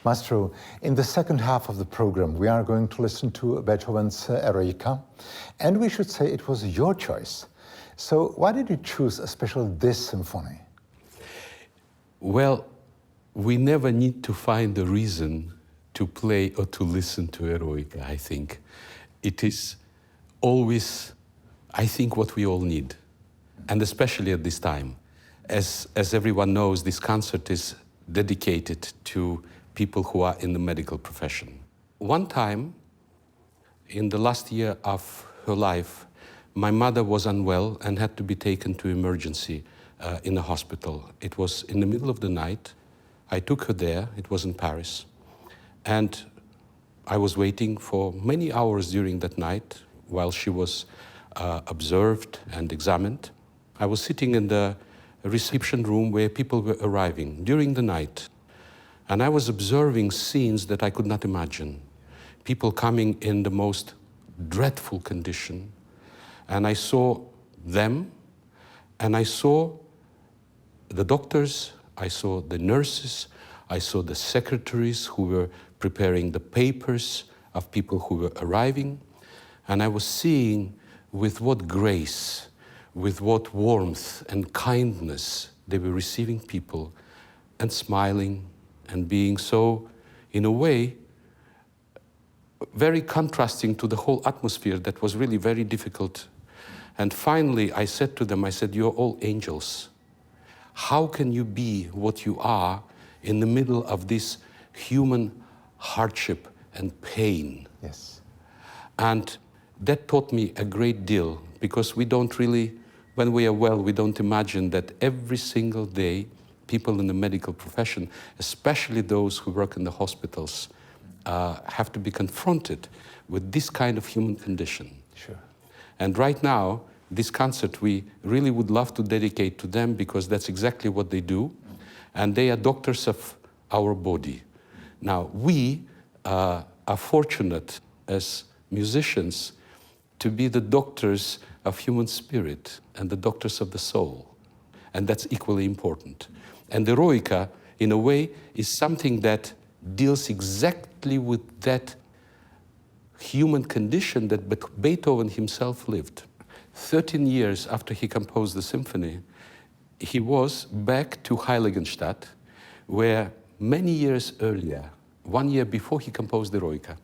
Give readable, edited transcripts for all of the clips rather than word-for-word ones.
Maestro, in the second half of the program, we are going to listen to Beethoven's Eroica, and we should say it was your choice. So why did you choose especially this symphony? Well, we never need to find a reason to play or to listen to Eroica, I think. It is always, I think, what we all need, and especially at this time. As everyone knows, this concert is dedicated to people who are in the medical profession. One time, in the last year of her life, my mother was unwell and had to be taken to emergency in a hospital. It was in the middle of the night. I took her there, it was in Paris, and I was waiting for many hours during that night while she was observed and examined. I was sitting in the reception room where people were arriving during the night, and I was observing scenes that I could not imagine. People coming in the most dreadful condition, and I saw them, and I saw the doctors, I saw the nurses, I saw the secretaries who were preparing the papers of people who were arriving, and I was seeing with what grace, with what warmth and kindness they were receiving people and smiling and being so, in a way, very contrasting to the whole atmosphere that was really very difficult. And finally, I said to them, I said, "You're all angels. How can you be what you are in the middle of this human hardship and pain?" Yes. And that taught me a great deal, because we don't really, when we are well, we don't imagine that every single day people in the medical profession, especially those who work in the hospitals, have to be confronted with this kind of human condition. Sure. And right now, this concert we really would love to dedicate to them, because that's exactly what they do. And they are doctors of our body. Now, we are fortunate as musicians to be the doctors of human spirit and the doctors of the soul. And that's equally important. And the Eroica, in a way, is something that deals exactly with that human condition that Beethoven himself lived. 13 years after he composed the symphony, he was back to Heiligenstadt, where many years earlier, 1 year before he composed the Eroica,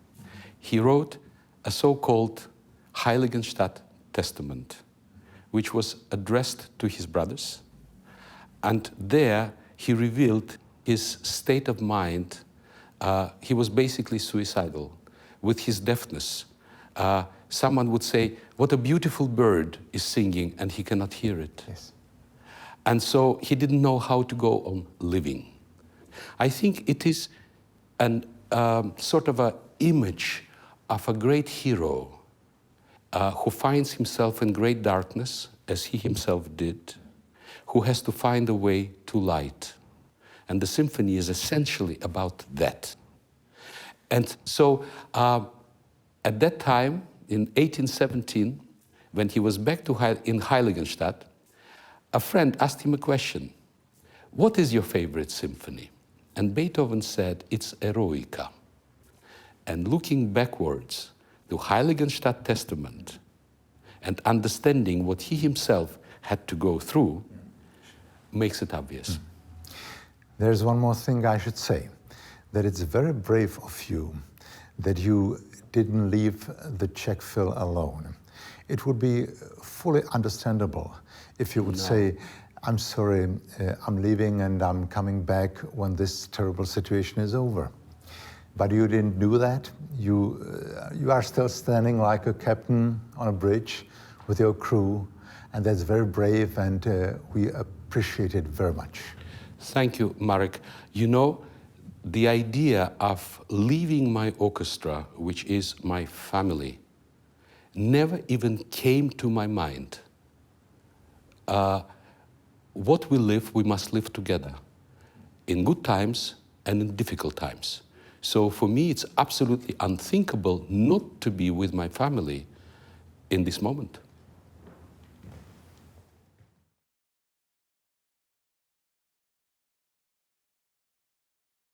he wrote a so-called Heiligenstadt Testament, which was addressed to his brothers. And there he revealed his state of mind. He was basically suicidal with his deafness. Someone would say, "What a beautiful bird is singing," and he cannot hear it. Yes. And so he didn't know how to go on living. I think it is an sort of an image of a great hero who finds himself in great darkness, as he himself did, who has to find a way to light. And the symphony is essentially about that. And so at that time, in 1817, when he was back in Heiligenstadt, a friend asked him a question: "What is your favorite symphony?" And Beethoven said, "It's Eroica." And looking backwards to Heiligenstadt Testament and understanding what he himself had to go through makes it obvious. There's one more thing I should say, that it's very brave of you that you didn't leave the Czech Phil alone. It would be fully understandable if you would say, "I'm sorry, I'm leaving and I'm coming back when this terrible situation is over." But you didn't do that. You are still standing like a captain on a bridge with your crew, and that's very brave, and we appreciate it very much. Thank you, Marek. You know, the idea of leaving my orchestra, which is my family, never even came to my mind. What we live, we must live together, in good times and in difficult times. So for me, it's absolutely unthinkable not to be with my family in this moment.